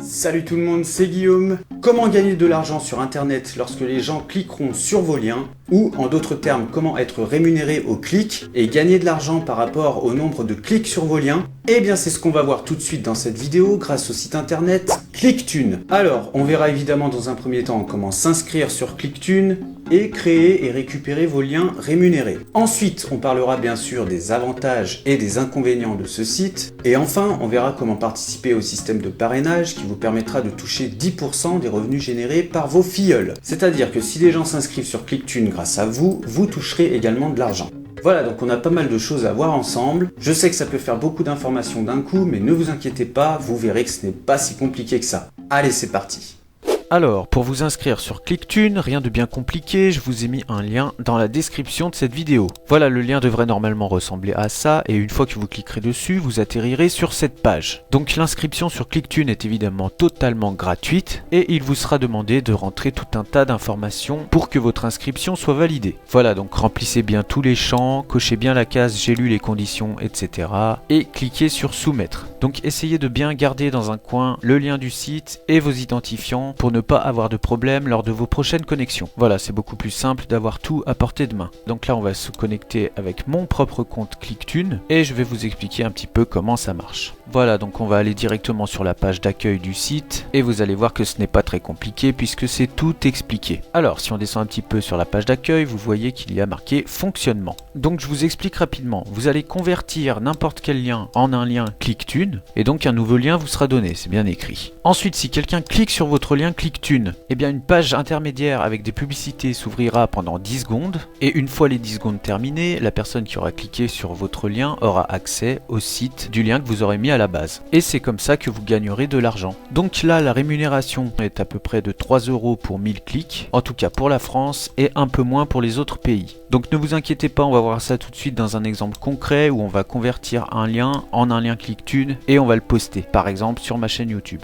Salut tout le monde, c'est Guillaume. Comment gagner de l'argent sur internet lorsque les gens cliqueront sur vos liens? Ou en d'autres termes, comment être rémunéré au clic et gagner de l'argent par rapport au nombre de clics sur vos liens? Eh bien c'est ce qu'on va voir tout de suite dans cette vidéo grâce au site internet Clicktunes. Alors, on verra évidemment dans un premier temps comment s'inscrire sur Clicktunes et créer et récupérer vos liens rémunérés. Ensuite, on parlera bien sûr des avantages et des inconvénients de ce site. Et enfin, on verra comment participer au système de parrainage qui vous permettra de toucher 10% des revenus générés par vos filleuls. C'est-à-dire que si les gens s'inscrivent sur Clicktunes grâce à vous, vous toucherez également de l'argent. Voilà, donc on a pas mal de choses à voir ensemble. Je sais que ça peut faire beaucoup d'informations d'un coup, mais ne vous inquiétez pas, vous verrez que ce n'est pas si compliqué que ça. Allez, c'est parti. Alors, pour vous inscrire sur Clicktunes, rien de bien compliqué, je vous ai mis un lien dans la description de cette vidéo. Voilà, le lien devrait normalement ressembler à ça, et une fois que vous cliquerez dessus, vous atterrirez sur cette page. Donc l'inscription sur Clicktunes est évidemment totalement gratuite, et il vous sera demandé de rentrer tout un tas d'informations pour que votre inscription soit validée. Voilà, donc remplissez bien tous les champs, cochez bien la case j'ai lu les conditions, etc. et cliquez sur soumettre. Donc essayez de bien garder dans un coin le lien du site et vos identifiants pour ne pas avoir de problème lors de vos prochaines connexions. Voilà, c'est beaucoup plus simple d'avoir tout à portée de main. Donc là, on va se connecter avec mon propre compte Clicktunes et je vais vous expliquer un petit peu comment ça marche. Voilà, donc on va aller directement sur la page d'accueil du site et vous allez voir que ce n'est pas très compliqué puisque c'est tout expliqué. Alors, si on descend un petit peu sur la page d'accueil, vous voyez qu'il y a marqué fonctionnement. Donc je vous explique rapidement. Vous allez convertir n'importe quel lien en un lien Clicktunes et donc un nouveau lien vous sera donné, c'est bien écrit. Ensuite, si quelqu'un clique sur votre lien Clicktunes, eh bien une page intermédiaire avec des publicités s'ouvrira pendant 10 secondes et une fois les 10 secondes terminées, la personne qui aura cliqué sur votre lien aura accès au site du lien que vous aurez mis à la base. Et c'est comme ça que vous gagnerez de l'argent. Donc là, la rémunération est à peu près de 3 € pour 1000 clics, en tout cas pour la France et un peu moins pour les autres pays. Donc ne vous inquiétez pas, on va voir ça tout de suite dans un exemple concret où on va convertir un lien en un lien Clicktunes et on va le poster, par exemple sur ma chaîne YouTube.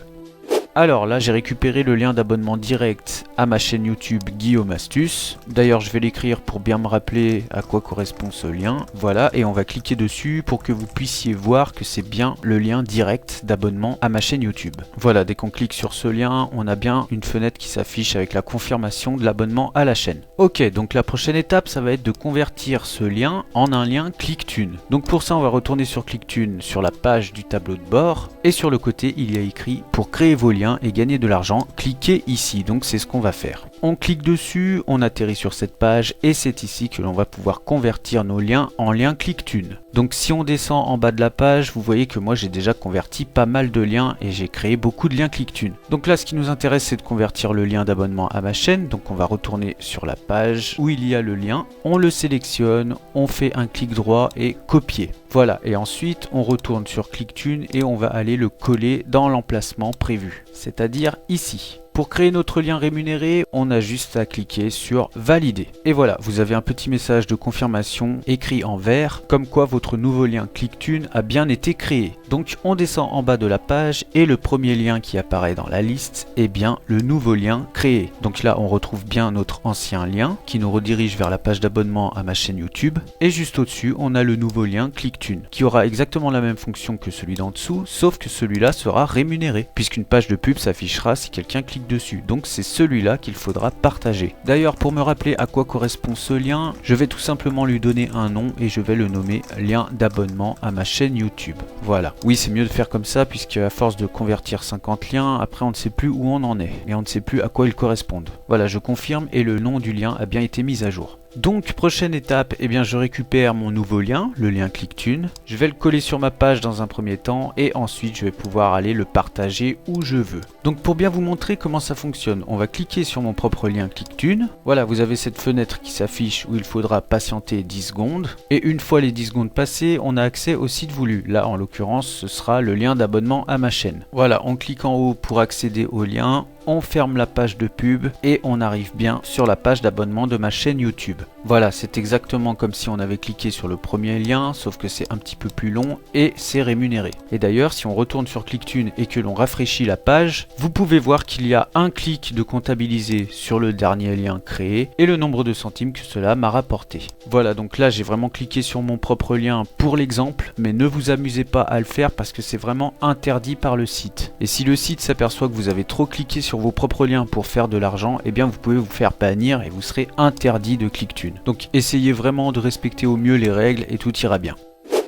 Alors là, j'ai récupéré le lien d'abonnement direct à ma chaîne YouTube Guillaume Astuce. D'ailleurs, je vais l'écrire pour bien me rappeler à quoi correspond ce lien. Voilà, et on va cliquer dessus pour que vous puissiez voir que c'est bien le lien direct d'abonnement à ma chaîne YouTube. Voilà, dès qu'on clique sur ce lien, on a bien une fenêtre qui s'affiche avec la confirmation de l'abonnement à la chaîne. Ok, donc la prochaine étape, ça va être de convertir ce lien en un lien Clicktunes. Donc pour ça, on va retourner sur Clicktunes, sur la page du tableau de bord. Et sur le côté, il y a écrit « Pour créer vos liens et gagner de l'argent, cliquez ici ». Donc c'est ce qu'on va faire. On clique dessus, on atterrit sur cette page et c'est ici que l'on va pouvoir convertir nos liens en liens Clicktunes. Donc si on descend en bas de la page, vous voyez que moi j'ai déjà converti pas mal de liens et j'ai créé beaucoup de liens Clicktunes. Donc là, ce qui nous intéresse, c'est de convertir le lien d'abonnement à ma chaîne. Donc on va retourner sur la page où il y a le lien, on le sélectionne, on fait un clic droit et copier. Voilà, et ensuite on retourne sur Clicktunes et on va aller le coller dans l'emplacement prévu, c'est-à-dire ici. Pour créer notre lien rémunéré, on a juste à cliquer sur valider. Et voilà, vous avez un petit message de confirmation écrit en vert, comme quoi votre nouveau lien Clicktunes a bien été créé. Donc on descend en bas de la page et le premier lien qui apparaît dans la liste est bien le nouveau lien créé. Donc là on retrouve bien notre ancien lien qui nous redirige vers la page d'abonnement à ma chaîne YouTube. Et juste au-dessus, on a le nouveau lien Clicktunes qui aura exactement la même fonction que celui d'en dessous, sauf que celui-là sera rémunéré, puisqu'une page de pub s'affichera si quelqu'un clique dessus. Donc c'est celui-là qu'il faudra partager. D'ailleurs, pour me rappeler à quoi correspond ce lien, je vais tout simplement lui donner un nom et je vais le nommer lien d'abonnement à ma chaîne YouTube. Voilà. Oui, c'est mieux de faire comme ça puisque à force de convertir 50 liens, après on ne sait plus où on en est et on ne sait plus à quoi ils correspondent. Voilà, je confirme et le nom du lien a bien été mis à jour. Donc prochaine étape, eh bien je récupère mon nouveau lien, le lien Clicktunes. Je vais le coller sur ma page dans un premier temps et ensuite je vais pouvoir aller le partager où je veux. Donc pour bien vous montrer comment ça fonctionne, on va cliquer sur mon propre lien Clicktunes. Voilà, vous avez cette fenêtre qui s'affiche où il faudra patienter 10 secondes. Et une fois les 10 secondes passées, on a accès au site voulu. Là en l'occurrence, ce sera le lien d'abonnement à ma chaîne. Voilà, on clique en haut pour accéder au lien. on ferme la page de pub et on arrive bien sur la page d'abonnement de ma chaîne YouTube. Voilà, c'est exactement comme si on avait cliqué sur le premier lien, sauf que c'est un petit peu plus long et c'est rémunéré. Et d'ailleurs, si on retourne sur ClickTune et que l'on rafraîchit la page, vous pouvez voir qu'il y a un clic de comptabilisé sur le dernier lien créé et le nombre de centimes que cela m'a rapporté. Voilà, donc là j'ai vraiment cliqué sur mon propre lien pour l'exemple, mais ne vous amusez pas à le faire parce que c'est vraiment interdit par le site. Et si le site s'aperçoit que vous avez trop cliqué sur vos propres liens pour faire de l'argent, eh bien vous pouvez vous faire bannir et vous serez interdit de ClickTune. Donc essayez vraiment de respecter au mieux les règles et tout ira bien.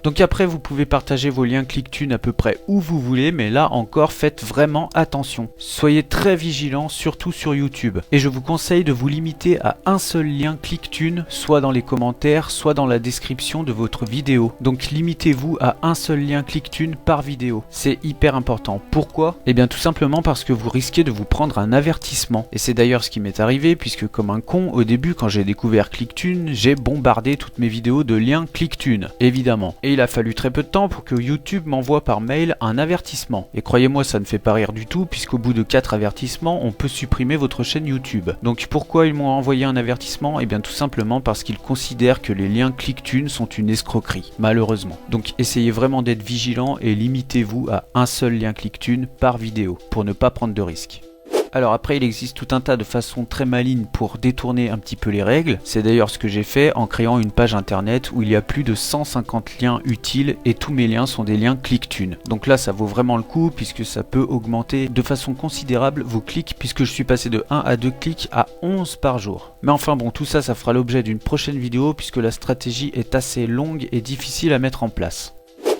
Donc après vous pouvez partager vos liens ClickTune à peu près où vous voulez, mais là encore faites vraiment attention. Soyez très vigilants, surtout sur YouTube. Et je vous conseille de vous limiter à un seul lien ClickTune, soit dans les commentaires, soit dans la description de votre vidéo. Donc limitez-vous à un seul lien ClickTune par vidéo. C'est hyper important. Pourquoi? Eh bien tout simplement parce que vous risquez de vous prendre un avertissement. Et c'est d'ailleurs ce qui m'est arrivé, puisque comme un con, au début quand j'ai découvert ClickTune, j'ai bombardé toutes mes vidéos de liens ClickTune, évidemment. Et il a fallu très peu de temps pour que YouTube m'envoie par mail un avertissement. Et croyez-moi, ça ne fait pas rire du tout, puisqu'au bout de 4 avertissements, on peut supprimer votre chaîne YouTube. Donc pourquoi ils m'ont envoyé un avertissement? Eh bien tout simplement parce qu'ils considèrent que les liens ClickTune sont une escroquerie, malheureusement. Donc essayez vraiment d'être vigilant et limitez-vous à un seul lien ClickTune par vidéo, pour ne pas prendre de risques. Alors après il existe tout un tas de façons très malignes pour détourner un petit peu les règles. C'est d'ailleurs ce que j'ai fait en créant une page internet où il y a plus de 150 liens utiles et tous mes liens sont des liens ClickTune. Donc là ça vaut vraiment le coup puisque ça peut augmenter de façon considérable vos clics, puisque je suis passé de 1 à 2 clics à 11 par jour. Mais enfin bon, tout ça fera l'objet d'une prochaine vidéo puisque la stratégie est assez longue et difficile à mettre en place.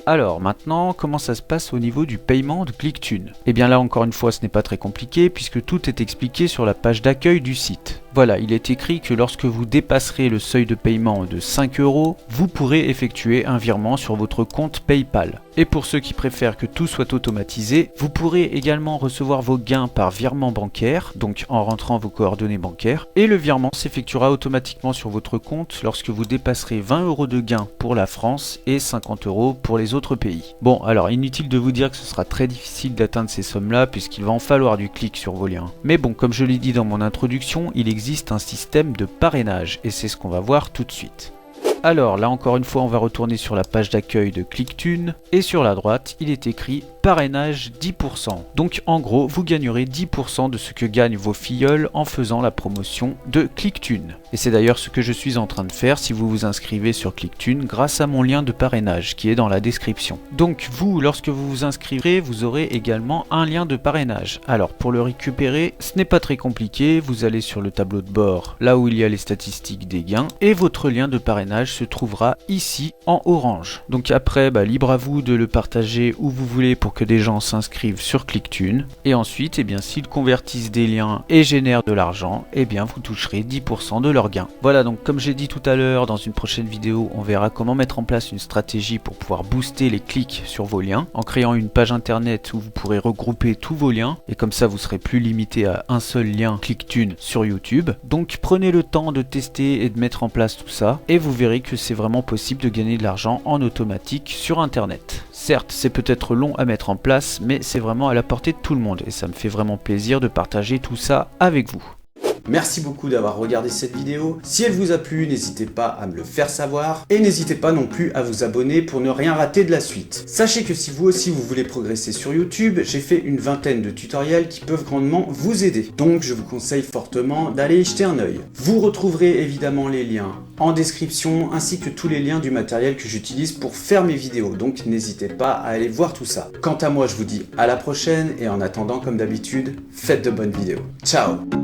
Alors maintenant, comment ça se passe au niveau du paiement de ClickTune? Et bien là encore une fois ce n'est pas très compliqué puisque tout est expliqué sur la page d'accueil du site. Voilà, il est écrit que lorsque vous dépasserez le seuil de paiement de 5 €, vous pourrez effectuer un virement sur votre compte PayPal. Et pour ceux qui préfèrent que tout soit automatisé, vous pourrez également recevoir vos gains par virement bancaire, donc en rentrant vos coordonnées bancaires, et le virement s'effectuera automatiquement sur votre compte lorsque vous dépasserez 20 € de gains pour la France et 50 € pour les autres pays. Bon, alors inutile de vous dire que ce sera très difficile d'atteindre ces sommes-là puisqu'il va en falloir du clic sur vos liens. Mais bon, comme je l'ai dit dans mon introduction, il existe un système de parrainage et c'est ce qu'on va voir tout de suite. Alors là encore une fois on va retourner sur la page d'accueil de ClickTune et sur la droite il est écrit parrainage 10%. Donc en gros vous gagnerez 10% de ce que gagnent vos filleuls en faisant la promotion de ClickTune. Et c'est d'ailleurs ce que je suis en train de faire si vous vous inscrivez sur ClickTune grâce à mon lien de parrainage qui est dans la description. Donc vous, lorsque vous vous inscriverez, vous aurez également un lien de parrainage. Alors pour le récupérer, ce n'est pas très compliqué, vous allez sur le tableau de bord, là où il y a les statistiques des gains, et votre lien de parrainage se trouvera ici en orange. Donc après, libre à vous de le partager où vous voulez pour que des gens s'inscrivent sur ClickTune. Et ensuite, s'ils convertissent des liens et génèrent de l'argent, vous toucherez 10% de leurs gains. Voilà, donc comme j'ai dit tout à l'heure, dans une prochaine vidéo, on verra comment mettre en place une stratégie pour pouvoir booster les clics sur vos liens, en créant une page internet où vous pourrez regrouper tous vos liens, et comme ça vous serez plus limité à un seul lien ClickTune sur YouTube. Donc prenez le temps de tester et de mettre en place tout ça, et vous verrez que c'est vraiment possible de gagner de l'argent en automatique sur internet. Certes, c'est peut-être long à mettre en place, mais c'est vraiment à la portée de tout le monde et ça me fait vraiment plaisir de partager tout ça avec vous. Merci beaucoup d'avoir regardé cette vidéo. Si elle vous a plu, n'hésitez pas à me le faire savoir et n'hésitez pas non plus à vous abonner pour ne rien rater de la suite. Sachez que si vous aussi vous voulez progresser sur YouTube, j'ai fait une vingtaine de tutoriels qui peuvent grandement vous aider. Donc je vous conseille fortement d'aller y jeter un œil. Vous retrouverez évidemment les liens en description ainsi que tous les liens du matériel que j'utilise pour faire mes vidéos. Donc n'hésitez pas à aller voir tout ça. Quant à moi, je vous dis à la prochaine et en attendant, comme d'habitude, faites de bonnes vidéos. Ciao!